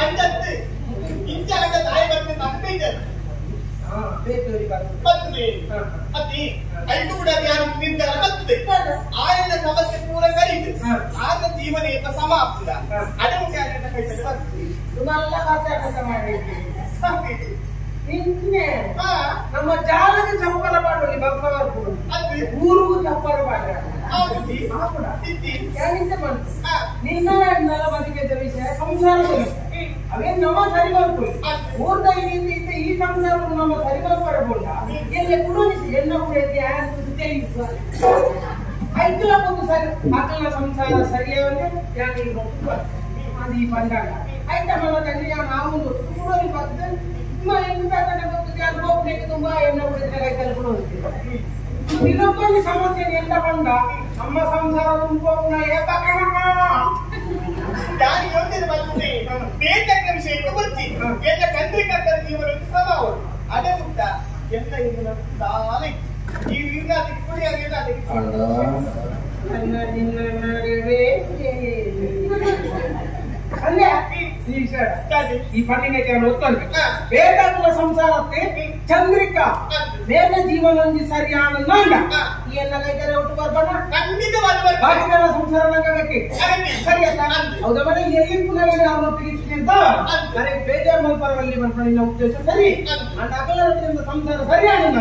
Anjat ಅತಿ ಐದು ಕೂಡ ನಿರ್ಧಾರ ಬರ್ತದೆ ಆಯನ ಸಮಸ್ಯೆ ಪೂರ ಕರೀತು ಆಗ ಜೀವನ ಏಕ ಸಮಾಪ್ತ ಅದೇ ಮುಖ್ಯ ಕೈತದೆ ಬರ್ತದೆ ತುಂಬ ಮಾತಾಡ ಮಾಡಿ ನಮ್ಮ ಜಾಲಕ್ಕೆ ಚಪ್ಪಲ ಮಾಡುವಲ್ಲಿ ಭಕ್ತವರು ಊರಿಗೂ ಚಪ್ಪಲ ಮಾಡ್ರೆ ನಿನ್ನ ಬದುಕಿದ ವಿಷಯ ಸಂಸಾರ ಅವೇ ನಮ್ಮ ಸರಿ ಮಾಡ್ಕೊಳ್ಳಿ ಊರ್ದ ಈ ಸಂಸಾರ ನಮ್ಮ ಸರಿ ಮಾಡ್ಕೊಂಡ ಎಲ್ಲ ಕೂಡ ಎಲ್ಲ ಕೂಡ ಐಕ್ಲ ಒಂದು ಸರಿ ಮಕ್ಕಳ ಸಂಸಾರ ಸರಿಯಾಗಿ ಅದು ಈ ಬಂದಾಗ ಆಯ್ತಾ ಮನದಲ್ಲಿ ನಾವು ಕೂಡ ಬರ್ತದೆ ತುಂಬಾ ಎಣ್ಣೆ ಇನ್ನೊಬ್ಬಲ್ಲಿ ಸಮಸ್ಯೆ ಎಂತ ಬಂದ ನಮ್ಮ ಸಂಸಾರ ನಾನು ಯೋಚನೆ ಮಾಡ್ತೀನಿ ಬೇಟಕ್ಕ ವಿಷಯಕ್ಕೆ ಬರ್ತಿ ಎಲ್ಲ ಚಂದ್ರಿಕರ್ತರ ಜೀವನ ಸ್ವಭಾವ ಅದೇ ಮುಕ್ತ ಎಲ್ಲ ಇನ್ನು ಸಾಲ ಈ ಅದಕ್ಕೆ ಕುಡಿ ಅಲ್ಲೇ ಈ ಪಟ್ಟಿಗೆ ಬೇಕಾದ ಸಂಸಾರಕ್ಕೆ ಚಂದ್ರಿಕಾ ಬೇಗ ಜೀವನ ಸರಿಯಾದ ಈ ಎಲ್ಲ ಕೈದರೆ ಒಟ್ಟು ಬರ್ಬಣ ಬಾಕಿಗಳ ಸಂಸಾರ ನಂಗಕ್ಕೆ ಸರಿ ಅಲ್ಲ ಹೌದಾ ಮನೆ ಎಲ್ಲಿ ಪುನಃ ಅವರೊಟ್ಟಿಗೆ ಅಂತ ನನಗೆ ಬೇಜಾರು ಮಲ್ಪರಲ್ಲಿ ಬರ್ಬಣ್ಣ ಉದ್ದೇಶ ಸರಿ ನನ್ನ ಅಗಲದಿಂದ ಸಂಸಾರ ಸರಿಯಾದ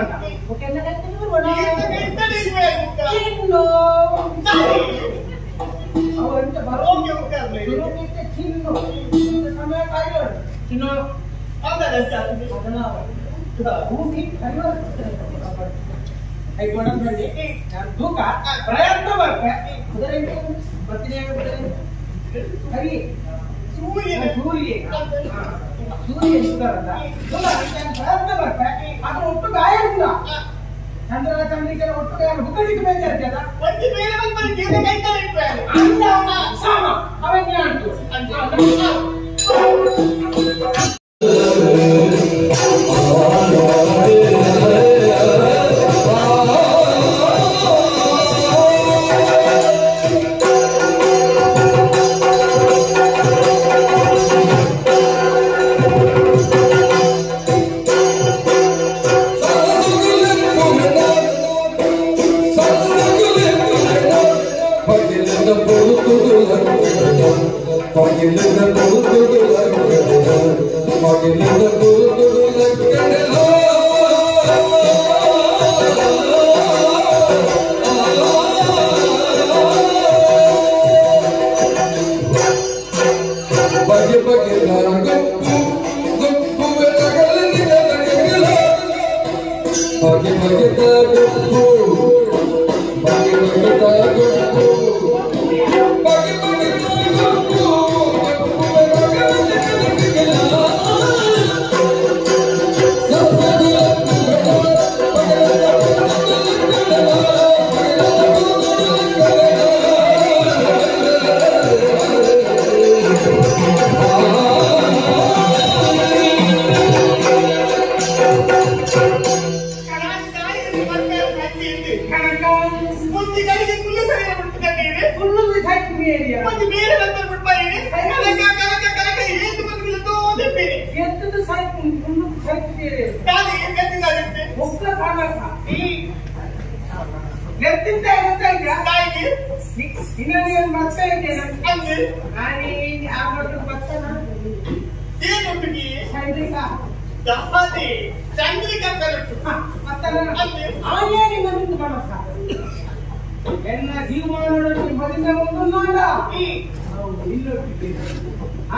ಅವರಂತ ಬರೋಂಗೆ ಸಮಯ ಕಾಯ್ದು ಚಿನ್ನು ತೂಕ ಪ್ರಯತ್ನ ಬರ್ತೆ ಬರ್ತೀನಿ ಸರಿ ಸೂರ್ಯ ಪ್ರಯತ್ನ ಬರ್ತೆ ಅದ್ರ ಒಟ್ಟು ಗಾಯ ಇಲ್ಲ ಚಂದ್ರನ ಚಂದ್ರಿಕೆಯ ಒಟ್ಟು ಹುಕ್ಕಡಿಗೆ ಬೇಜಾರ್ತದ ಅವೇ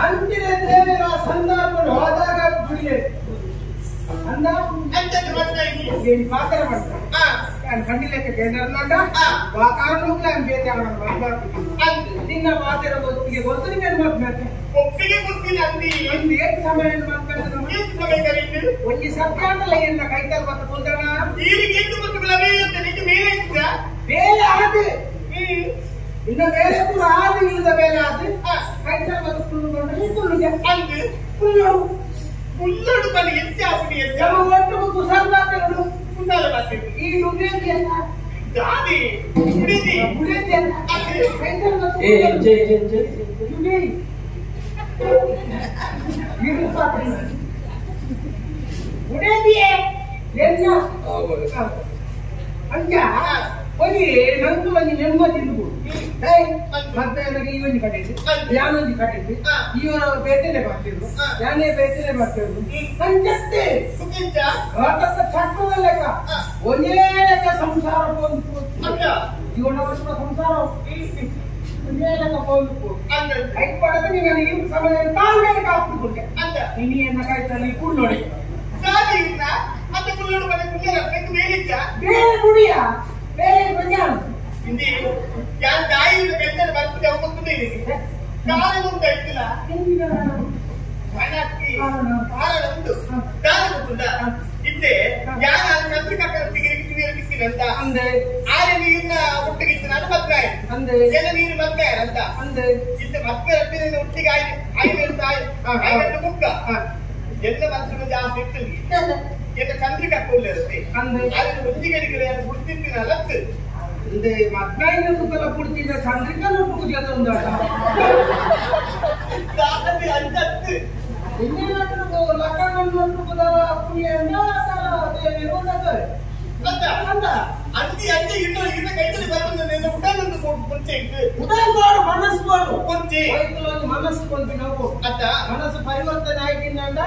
ಅಂತಿನ ದೇವರ ಸಂದರ್ಭಗಳು ಹೋದಾಗ ಪಾತ್ರ ಮಾಡ್ತಾರೆ ಖಂಡಿಲಕ್ಕೆ ಕೇಂದ್ರ ಕಾರಣಕ್ಕೆ ನಿನ್ನ ಮಾತಿನ ಒತ್ತಿಗೆ ಗೊತ್ತಿಗೆ ಒಪ್ಪಿಗೆ ಒಂದು ಎಷ್ಟು ಸಮಯ ಒಂದು ಸತ್ಯಾಂಗಲ್ಲ ಎನ್ನ ಕೈತಲ್ ಮತ್ತೆ ಕುಂದಣ ಬೇರೆ ಆದ್ರೆ ಇನ್ನು ಬೇರೆ ಕೂಡ ಆದ್ರೆ ಇಲ್ಲದ ಬೇರೆ ಆದ್ರೆ ಕೈತಲ್ ಮತ್ತೆ ಮುಳ್ಳೋಡು ಬನ್ನಿ ಹೆಚ್ಚಾಗಿ ಒಟ್ಟು ಕುಸಲ್ದಾತರು ಈ ನುಡಿಯಲ್ಲಿ ಗಾದಿ ಮುಡಿದಿ ಅಂಚ ಹೋಗಿ ನಂದು ಒಂದು ನೆಮ್ಮದಿ ಮತ್ತೆ ನನಗೆ ಇವೊಂದು ಕಟ್ಟಿದ್ದು ಯಾನೊಂದು ಕಟ್ಟಿದ್ದು ಇವರ ಬೇಟೆನೆ ಬರ್ತಿದ್ರು ಯಾನೇ ಬೇಟೆನೆ ಬರ್ತಿದ್ರು ಅಂಚತ್ತೆ ಚಕ್ರದ ಲೆಕ್ಕ ಒಂದೇ ಲೆಕ್ಕ ಸಂಸಾರ ಇವನ ವರ್ಷದ ಸಂಸಾರ ಒಂದೇ ಲೆಕ್ಕ ಹೋಗ್ಬೇಕು ಐದು ಪಡೆದು ನೀವು ಈ ಸಮಯ ತಾಳ್ಮೆ ಕಾಪಿಕೊಂಡೆ ಇನಿ ಎನ್ನ ಕಾಯ್ತಾನೆ ಕೂಡ ನೋಡಿ ಬೇರೆ ಕುಡಿಯ ಬೇರೆ ಬಜಾನ್ ഞാൻ ചായയുടെ പെട്ടെന്ന് പരത്തി അവക്കൊണ്ടിരിക്കും കാലം കൊണ്ട് കഴിക്കില്ല ഉണ്ട് ഇല്ലേ ഞാൻ ചന്ദ്രിക്കത്തിനಂತ ಆರೆ ನೀರಿನ ಒಟ್ಟಿಗೆ ನಾನು ಮದ್ವೆ ಎಲ್ಲ ನೀರು ಮದ್ವೆ ಅಂತ ಇನ್ನು ಮದ್ವೆ ರಟ್ಟಿನ ಒಟ್ಟಿಗೆ ಆಯ್ತು ಮುಕ್ಕ ಎಲ್ಲ ಮನಸ್ಸನ್ನು ಜಾಸ್ತಿ ಇರ್ತದೆ ಎಲ್ಲ ಚಂದ್ರಿಕ ಕೊಲ್ಲಿರುತ್ತೆ ಅದನ್ನು ಒಂದಿಗಡಿಗೆ ಗುಡ್ತಿರ್ತೀನಿ ಅಲತ್ತು இந்த மக்காயில குத்தல புடிச்சிட்ட சந்திரிக்கல புடிச்சது உண்டாடா காதலி அஞ்சத்து இன்னேனக்கு லக்கணம் நோட்டுக்குதா புரியனா அதே விரோதது அந்த அஞ்சி இன்ன கைத்தடி வரணும் నేను ఉడాలందు కొంచెంకు ఉడాలందు మనసు వాడు కొంచెం వైకులో మనసు కొంచెం నవ్వు అత్త మనసు పరివర్తన అయిపోయిందంట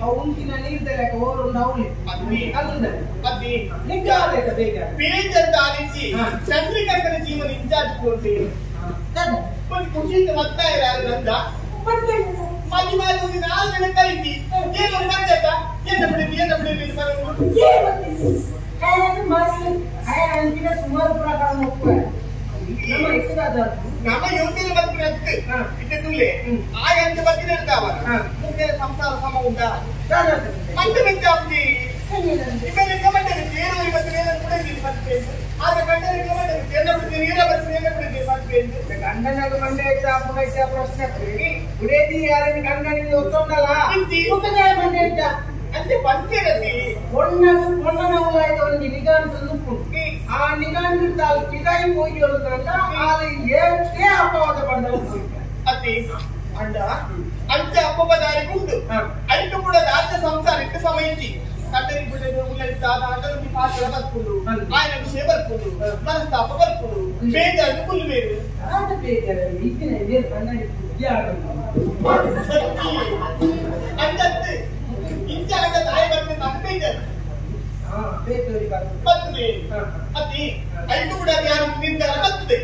అవుంకిన నీర్దలేక ఓరుండవులే అది నికాదే కదేగా పేజంత ఆలించి చంద్రికక్కన జీవన ఇన్ఛార్జ్ కోటి కొన్ని ఖుషికి వస్తాయి రంద ಮತ್ತೆ ಮದಿ ಮಾದಿ ನಾಲ್ ದಿನ ಕೈತಿ ಏನು ಬಂದತ ಏನು ಬಿಡಿ ಬರೋದು ಸುಮಾರು ಪ್ರಕಾರ ನಮ್ಮ ಯೋಚನೆ ಬದುಕಿನತ್ತು ಇದ್ದಲ್ಲೇ ಆ ಎಂತ ಬದುಕಿನಂತಾವ ಮುಂದೆ ಸಂಸಾರ ಸಮ ಉಂಟಾ ಮತ್ತೆ ಮೆಚ್ಚಾಪ್ತಿ ಇವೆಲ್ಲ ಗಮನ ಏನು ಇವತ್ತು ಏನು ಕೂಡ ಬರ್ತೇನೆ ಆಗ ಗಂಡನ ಗಮನ ಎಲ್ಲ ಬಿಡ್ತೀನಿ ಎಲ್ಲ ಬರ್ತೀನಿ ಎಲ್ಲ ಬಿಡ್ತೀನಿ ಬರ್ತೇನೆ ಗಂಡನಾಗ ಮಂಡೆ ಆಯ್ತಾ ಪ್ರಶ್ನೆ ಉಡೇದಿ ಯಾರನ್ನು ಗಂಡನಿಂದ ಒತ್ತೊಂಡಲ್ಲ ಮಂಡೆ ಆಯ್ತಾ అంటే పంచేది పొన్ననవులైతే ಒಂದು ನಿಗಾಂತನ್ನು ಆ ನಿಗಾಂತ ಕಿದಾಯಿ ಹೋಗಿ ಹೇಳುದ್ರಲ್ಲ ಅದು ಏಕೆ ಅಪವಾದ ಬಂದವು ಅತಿ ಅಂಡ ಅಂಚ ಅಪವಾದಾರಿ ಉಂಟು ಅದಕ್ಕೆ ಕೂಡ ರಾಜ್ಯ ಸಂಸಾರಕ್ಕೆ ಸಮಯಿಸಿ ಕಟ್ಟರಿ ಬಿಡದು ಉಲ್ಲರಿತಾದ ಅದರಲ್ಲಿ ಪಾತ್ರ ಬರ್ಕೊಂಡು ఆయన ವಿಷಯ ಬರ್ಕೊಂಡು ಮನಸ್ತಾಪ ಬರ್ಕೊಂಡು ಬೇಜಾರು ಫುಲ್ ಬೇರೆ ಆದ ಬೇಜಾರು ಈಗಿನ ಇದೆ ಕನ್ನಡಿ ಯಾರು ಅಂಚತ್ತೆ ಇಂಚಾದ ತಾಯಿ ಬರ್ತೀನಿ ತಪ್ಪೈತಾರೆ ಬರ್ತದೆ ಅತಿ ಐದು ಕೂಡ ಯಾರು ನಿರ್ಧಾರ ಬರ್ತದೆ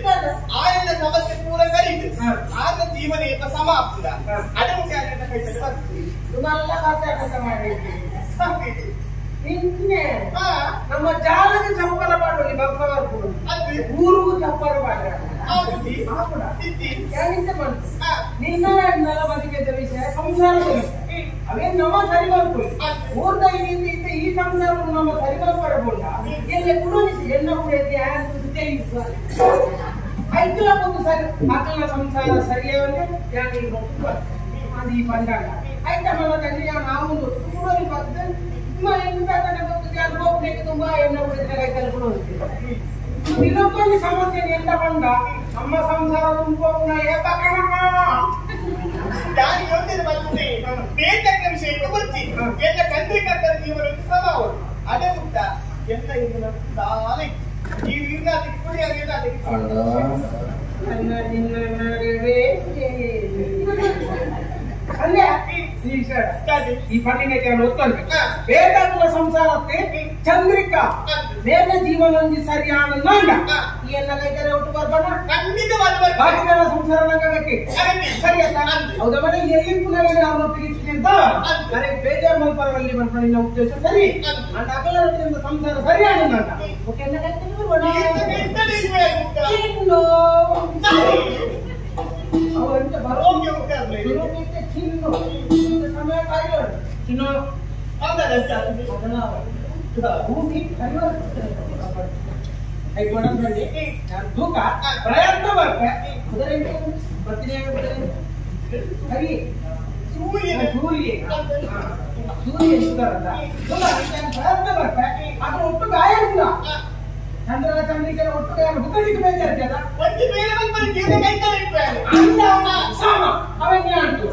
ಆಯನ ಸಮಸ್ಯೆ ಪೂರ ಕರೀತು ಆಗ ಜೀವನ ಏಕ ಸಮಾಪ್ತ ಅದನ್ನು ಕ್ಯಾರೆಕ್ಟರ್ ಕೈತದೆ ಬರ್ತದೆ ತುಂಬಾ ಮಾತಾಡ ಮಾಡಿ ನಿನ್ನೆ ನಮ್ಮ ಜಾಲದ ಚಪ್ಪಲ ಮಾಡುವಲ್ಲಿ ಭಕ್ತವರು ಊರಿಗೂ ಚಪ್ಪಲ ಮಾಡ್ಯಾರ ನಿನ್ನ ನಲ ಬದುಕಿದ ವಿಷಯ ಸಂಸಾರ ಅವೇ ನಮ್ಮ ಸರಿ ಮಾಡ್ಕೊಳ್ಳಿ ಊರ್ದ ಈ ಸಂಸಾರ ನಮ್ಮ ಸರಿ ಮಾಡ್ಕೊಳ್ಬೋದ ಎಲ್ಲ ಕುಡಿಸಿ ಎಲ್ಲ ಕುಡಿಯಕ್ಕೆ ಐಕಲ ಒಂದು ಸರಿ ಅಕಲ ಸಂಸಾರ ಸರಿಯಾಗಿ ಯಾಕೆ ಅದು ಈ ಬಂದಾಗ ಐತ మన ತಂದೆ ನಾವು ಕುಡೋರಿ ಬರ್ತದೆ ತುಂಬಾ ಎಂತ ಗೊತ್ತಿದೆ ಅದು ಹೋಗ್ಲಿಕ್ಕೆ ತುಂಬಾ ಎಣ್ಣೆ ಕುಡಿದ್ರೆ ಕೈತಲ್ಲಿ ಕುಡೋದು ಇನ್ನೊಬ್ಬನ ಸಮಸ್ಯೆ ಎಂತ ಬಂದ ನಮ್ಮ ಸಂಸಾರ ತುಂಬಾ ಏಕಕಣ ಯಾರು ಯೋಚನೆ ಬರ್ತದೆ ಬೇಟೆಯ ವಿಷಯಕ್ಕೆ ಬರ್ತಿ ಎಲ್ಲ ಚಂದ್ರಿಕಕ್ಕರ ಜೀವನಕ್ಕೆ ಸಮಾವ ಅದೇ ಮುಕ್ತ ಎಲ್ಲ ಇದನ್ನ ತಾನೇ ಈ ವೀರನಾಥಿಗೆ ಕುಡಿ ಅಲ್ಲೇ ಈ ಪಟ್ಟಿನಕ್ಕೆ ಒತ್ತೊಂದು ಬೇಟೆಯ ಸಂಸಾರಕ್ಕೆ ಚಂದ್ರಿಕಾ ಬೇಗ ಜೀವನೊಂದು ಸರಿಯಾದ ನಂಗ ಈ ಎಲ್ಲ ಕೈತಾರೆ ಒಟ್ಟು ಬರ್ಬಣ್ಣ ಖಂಡಿತವಾದ ಬಾಕಿಗಳ ಸಂಸಾರ ನಂಗಕ್ಕೆ ಸರಿ ಅಲ್ಲ ಹೌದಾ ಮನೆ ಎಲ್ಲಿ ಪುನಃ ಅವರೊಟ್ಟಿಗೆ ಅಂತ ಅರೆ ಬೇಜಾರು ಮಲ್ಪರಲ್ಲಿ ಬರ್ಬಣ್ಣ ನಿನ್ನ ಉದ್ದೇಶ ಸರಿ ಅಂಡ ಅಗಲರಿಂದ ಸಂಸಾರ ಸರಿಯಾದ ನಂಗ ಓಕೆ ಎಲ್ಲ ಕೈತಾರೆ ಅವರಂತ ಬರೋಕೆ ಹೋಗ್ತಾರೆ ಚಿನ್ನು ಸಮಯ ಕಾಯ್ದು ಚಿನ್ನು ಹೌದಲ್ಲ ಸರ್ ಅದನ್ನ ಭೂಮಿ ತೂಕ ಪ್ರಯತ್ನ ಬರ್ತೆ ಬರ್ತೀನಿ ಸರಿ ಸೂರ್ಯ ಸುಧಾರಂತ ಪ್ರಯತ್ನ ಬರ್ತೆ ಅದ್ರ ಒಟ್ಟು ಗಾಯ ಇಲ್ಲ ಚಂದ್ರನ ಚಂದ್ರಿಕೆ ಒಟ್ಟು ಗಾಯ ಹುಡುಗಲಿಕ್ಕೆ ಬೇಜಾರ್ತದ ಅವನಿಗೆ ಅಂಟು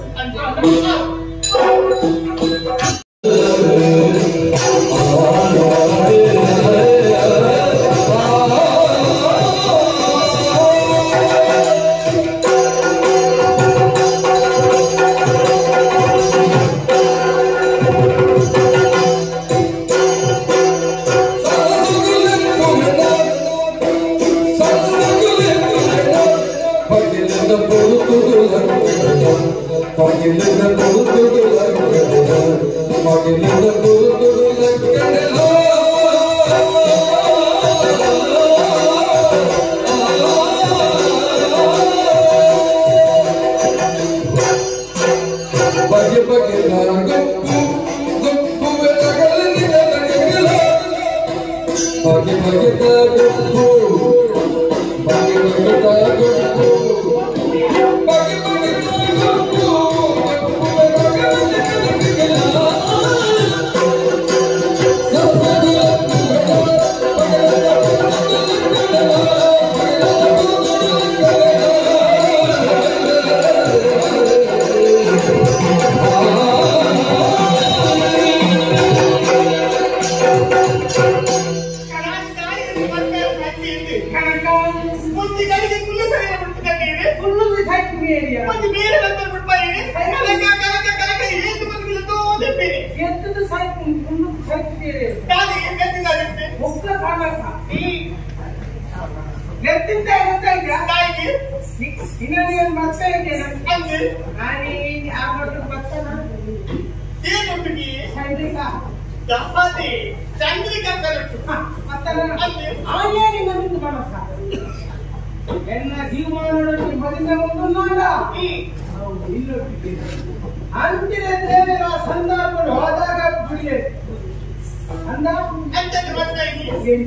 ಅಂತಿನ ದೇವರ ಸಂದರ್ಭಗಳು ಹೋದಾಗ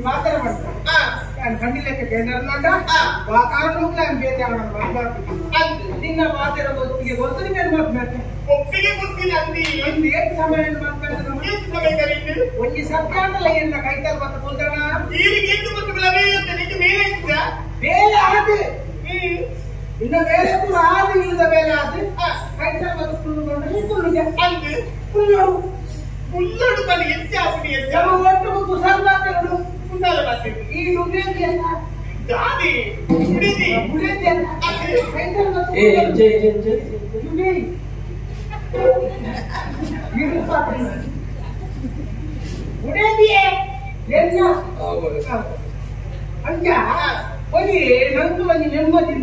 ಪಾತ್ರ ಮಾಡ್ತಾರೆ ಖಂಡಿತಕ್ಕೆ ಕೇಂದ್ರ ಕಾರಣಕ್ಕೆ ಬೇರೆ ನಿನ್ನ ಮಾತಿನ ಒಪ್ಪಿಗೆ ಗೊತ್ತು ಒಪ್ಪಿಗೆ ಗೊತ್ತಿಲ್ಲ ಎಷ್ಟು ಸಮಯ ಒಂದು ಸತ್ಯಾಂಗಲ್ಲ ಎಲ್ಲ ಕೈತಲ್ ಮತ್ತು ಕುಂದಣ ಬೇರೆ ಆದ ಇನ್ನು ಬೇರೆ ಕೂಡ ಆದ ಇಲ್ಲದ ಬೇರೆ ಆದ ಕೈತಲ್ ಮತ್ತು ಕುಳ್ಳುಗೊಂಡ್ರೆ ಕುಳ್ಳು ಕುಳ್ಳೋಡು ಬನ್ನಿ ಹೆಚ್ಚು ಹಾಕಿ ಒಟ್ಟು ಕುಸಲ್ಲಾತಗಳು ಕುಂದಾಲ ಬರ್ತೀವಿ ಈ ನುಡಿಯಲ್ಲಿ ಎಲ್ಲ ದಾದಿ ಉಡಿದಿ ಉಡಿದಿ ಕೈತಲ್ ಮತ್ತು ನುಡಿ ಉಡಿದಿಯೇ ಎಲ್ಲ ಅಂಜ ಹೋಗಿ ನಂದು ಒಂದು ನೆಮ್ಮದಿ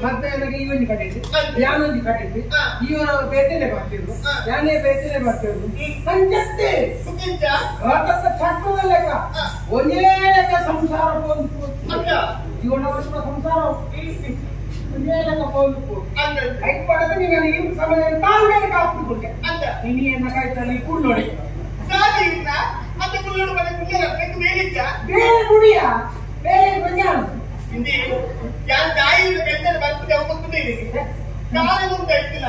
ಮತ್ತೆ ನನಗೆ ಇವನ್ನಿ ಕಟ್ಟಿದ್ದು ಯಾನೊಂದು ಕಟ್ಟಿದ್ದು ಇವರ ಬೇಟೆನೆ ಬರ್ತಿದ್ರು ಯಾನೇ ಬೇಟೆನೆ ಬರ್ತಿದ್ರು ಅಂಜತ್ತೆ ಚಟ್ಟದ ಲೆಕ್ಕ ಒಂದೇ ಲೆಕ್ಕ ಸಂಸಾರ ಇವನವರ ಸಂಸಾರ ಒಂದೇ ಲೆಕ್ಕ ಹೋಗ್ಬೇಕು ಐದು ಪಡೆದ ನನಗೆ ಸಮಯ ತಾಳ್ಮೇಲೆ ಕಾಪಿಕೊಂಡೆ ನಿನ್ನ ಕಾಯ್ತಾನೆ ಕುಳ್ಳೋಡಿ ಬೇರೆ ಗುಡಿಯ ಬೇರೆ ಪ್ರಜಾನ ഞാൻ ചായയിൽ വെച്ചത് പത്ത് ചവക്കൊണ്ടേ കാലമുണ്ട് കഴിക്കില്ല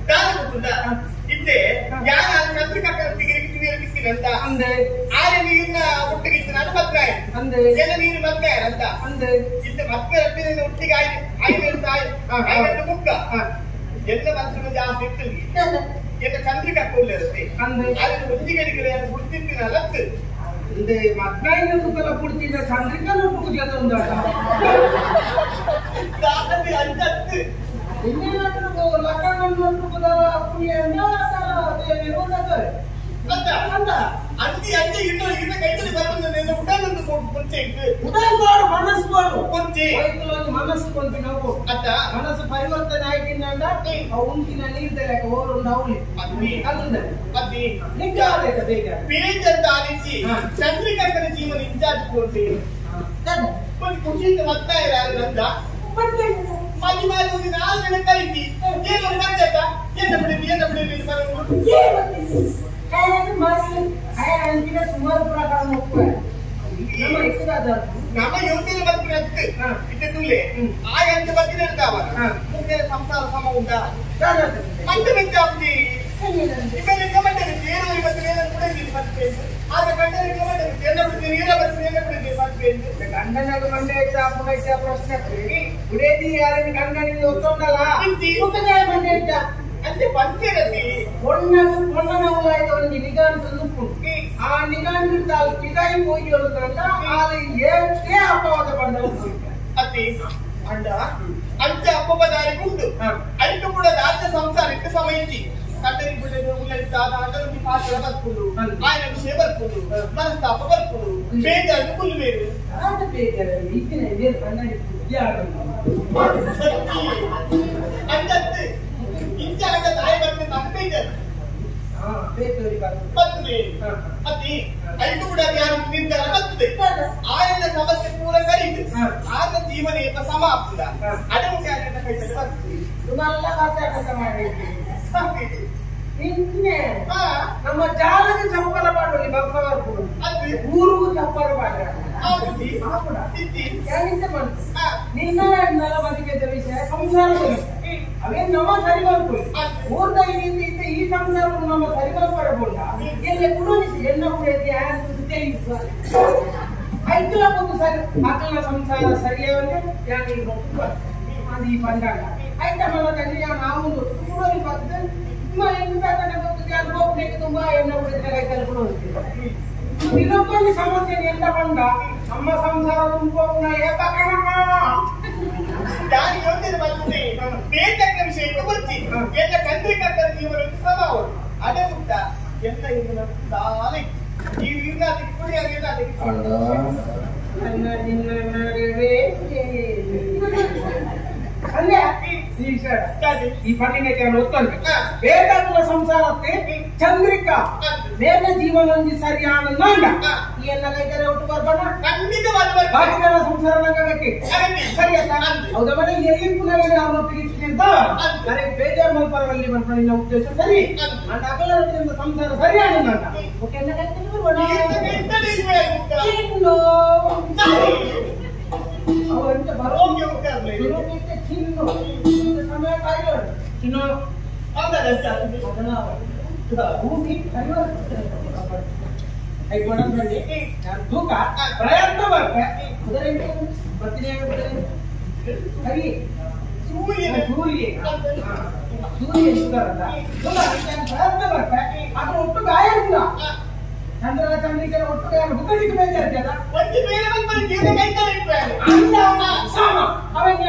കാലുണ്ട് ഇല്ലേ ഞാൻ ചന്ദ്രക്കത്തിരിക്കുന്നുണ്ട് ആരെ നീരിന ഒട്ടിക്കിട്ടുന്നത് മത്തായി എന്നെ നീര് മത്തായല്ല ഇന്ന് മത്തരത്തിൽ നിന്ന് ഒട്ടിക്കായി അതിനെടുത്ത് മുക്ക എന്റെ മനസ്സിന് ജാസ്തി എന്റെ ചന്ദ്രക്കത്തില്ലേ അതിന് ഒഞ്ചികരിക്കുന്ന കുടിച്ചിട്ട് നിലത്ത് இந்த மத்னாயின துக்கல புடிச்சின சந்திரக்கன புடிச்சது உண்டாட தாகதி அஞ்சத்து இன்னேனக்கு லக்கணன் நோட்டுக்குல புரியனா அதே விரோதது அந்த அஞ்சி இன்ன கைத்தடி ಬರ್ತದೆ ನಿನ್ನ ಉಡಾನಂದು ಕೊಡ್ತಿತ್ತು ಉಡಾನೋಡು ಮನಸ್ಸು ಕೊಡ್ತಿ ವೈಕಲೋನಿ ಮನಸ್ಸು ಕೊಡ್ತಿ ನಾವು ಅತ್ತ ಮನಸ್ಸು ಪರಿವರ್ತನೆ ಆಗಿನಂದ ಅವನಿನ ನೀರ್ದಲಕ ಓರು ನಾವುಲಿ ಅಲ್ಲ ಅದಿ ನಿಜಾದ ಬೇಗ ಬೇಜಂತ ಆಲಿಸಿ ಚಂದ್ರಿಕನ ಜೀವನ ಇನ್ಚಾರ್ಜ್ ಕೊಡ್ತಿ ಒಂದು ಖುಷಿಯಿಂದ ಮತ್ತಾ ಇರಲ್ಲ ಮಾಜಿ ಮಾಜಿ ನಾಲ್ ದಿನ ಕೈತಿ ಏನು ಮಾಡ್ತಾ ಏನು ಬಿಡಿ ಬರೋದು ಏನು ಮಾಡಿ ಅಂತಿನ ಸುಮಾರು ಪ್ರಕಾರ ಹೋಗ್ತಾರೆ ನಮ್ಮ ಇಷ್ಟದ ನಮ್ಮ ಯೋಚನೆ ಬಗ್ಗೆ ಇಟ್ಟುಲೆ ಆ ಅಂತ ಬಗ್ಗೆ ಹೇಳ್ತಾವ ಮುಂದೆ ಸಂಸಾರ ಸಮ ಉಂಟಾ ಮತ್ತೆ ಮೆಚ್ಚ ಆಗ್ತಿ ಇವೆಲ್ಲ ಕಮೆಂಟ್ ಏನು ಇವತ್ತು ಏನು ಕೂಡ ಇಲ್ಲಿ ಮತ್ತೆ ಆಗ ಗಂಡನ ಕಮೆಂಟ್ ಏನು ಬಿಡ್ತೀನಿ ಏನು ಬರ್ತೀನಿ ಏನು ಬಿಡ್ತೀನಿ ಮತ್ತೆ ಗಂಡನಾಗ ಮಂಡೆ ಅಪ್ಪ ಪ್ರಶ್ನೆ ಉಡೇದಿ ಯಾರನ್ನ ಗಂಡನಿಂದ ಒತ್ತೊಂಡಲ್ಲ ಮುಖದ ಮಂಡೆ ಇಟ್ಟ అంటే పంచేది పొన్ననవులైతే ಒಂದು ನಿಗಾಂತದ್ದು ಪುಟ್ಟಿ ಆ ನಿಗಾಂತ ನಿಗಾಯಿ ಹೋಗಿರೋದ್ರಿಂದ ಅದು ಏಕೆ ಅಪವಾದ ಪಡೆದವು ಅತಿ ಅಂಡ ಅಂಚೆ ಅಪವಾದಾರಿ ಉಂಟು ಅದಕ್ಕೆ ಕೂಡ ರಾಜ್ಯ ಸಂಸಾರಕ್ಕೆ ಸಮಯಿಸಿ ಕಟ್ಟರಿ ಬಿಡದೆ ಉಲ್ಲರಿತ ಅದರಲ್ಲಿ ಪಾತ್ರ ಬರ್ಕೊಂಡು ఆయన ವಿಷಯ ಬರ್ಕೊಂಡು ಮನಸ್ತಾಪ ಬರ್ಕೊಂಡು ಬೇಜಾರು ಕುಲ್ಬೇರು ಅದು ಬೇಜಾರು ಈಗಿನ ಇದೇ ಕನ್ನಡಿ ಯಾರು ಅಂಜತ್ತೆ ಇಂಚಾಗ ತಾಯಿ ಬರ್ತೀನಿ ತಪ್ಪೈತೆ ಬರ್ತದೆ ಅತಿ ಐದು ಕೂಡ ಯಾರು ನಿರ್ಧಾರ ಬರ್ತದೆ ಆಯನ ಸಮಸ್ಯೆ ಪೂರ ಕರೀತು ಆಗ ಜೀವನ ಸಮಾಪ್ತಿದ ಅದೇ നല്ല കാശൊക്കെ പിന്നെ ನಮ್ಮ ಜಾಲಗೆ ಚಪ್ಪರ ಪಾಡೋಲಿ ಭಕ್ತವರ್ಗು ಊರಿಗೂ ಚಪ್ಪರ ಪಾಡ ನಿನ್ನ ನೆಲ ಬದುಕಿದ ವಿಷಯ ಸಂಸಾರ ಅವೇ ನಮ್ಮ ಸರಿ ಬರ್ಕೊಳ್ಳಿ ಊರ್ದ ಇದ್ದ ಈ ಸಂಸಾರ ನಮ್ಮ ಸರಿ ಬರ್ಪಡಬೋದ ಎಲ್ಲ ಕುಡಿಸಿ ಎಲ್ಲ ಕುಡಿಯಕ್ಕೆ ಐಕ್ಲ ಒಂದು ಸರಿ ಅಕಲ ಸಂಸಾರ ಸರಿಯಾಗಿ ಅದು ಈ ಬಂದಾಗ ಐಟ ಮನ ತಂದೆ ನಾವು ಕುಡೋರಿ ಬರ್ತದೆ ತುಂಬಾ ಎಣ್ಣೆ ಇನ್ನೊಬ್ಬಲ್ಲಿ ಸಮಸ್ಯೆ ಎಂತ ಬಂದ ನಮ್ಮ ಸಂಸಾರ ತುಂಬ ಬೇಟಕ್ಕ ವಿಷಯಕ್ಕೆ ಬರ್ತಿ ಎಲ್ಲ ಚಂದ್ರಿಕಾ ಜೀವನ ಸ್ವಭಾವ ಅದೇ ಉಂಟ ಎಲ್ಲ ಇನ್ನು ಸಾಲ ನೀವು ಇಲ್ಲ ತಿಕ್ಕೊಡಿ ಆಗಿಲ್ಲ ಈ ಪಟ್ಟಿನಕ್ಕೆ ಒತ್ತಂತೆ ಬೇಕಾದ ಸಂಸಾರಕ್ಕೆ ಚಂದ್ರಿಕಾ ಬೇಗ ಜೀವನೊಂದಿ ಸರಿಯಾದ ನಂಗ ಈ ಎಲ್ಲ ಕೈದರೆ ಒಟ್ಟು ಬರ್ಬಣ ಬಾಕಿಗಳ ಸಂಸಾರ ನಂಗಕ್ಕೆ ಸರಿ ಅಲ್ಲ ಹೌದಾ ಮನೆ ಎಲ್ಲಿ ಪುನಃ ಅವರೊಟ್ಟಿಗೆ ಅಂತ ನನಗೆ ಬೇಜಾರು ಮಲ್ಪರಲ್ಲಿ ಬರ್ಬಣ್ಣ ಉದ್ದೇಶ ಸರಿ ನನ್ನ ಅಗಲರಿಂದ ಸಂಸಾರ ಸರಿಯಾದ ನಂಗ ಓಕೆ ಎಲ್ಲ ಕೈದರೆ ಬರ್ಬಣ ಅವರಂತ ಬರೋಂಗೆ ಹೋಗ್ತಾರೆ ಚಿನ್ನು ಸಮಯ ಕಾಯ್ದು ಚಿನ್ನು ಭೂಮಿ ತೂಕ ಪ್ರಯತ್ನ ಬರ್ತೆ ಬರ್ತೀನಿ ಸರಿ ಸೂರ್ಯ ಪ್ರಯತ್ನ ಬರ್ತೆ ಅದ್ರ ಒಟ್ಟು ಗಾಯ ಇಲ್ಲ ಚಂದ್ರನ ಚಂದ್ರಿಕೆಯ ಒಟ್ಟು ಹುಕ್ಕಡಿಗೆ ಬೇಜಾರ್ತಲ್ಲ ಅವೆಲ್ಲ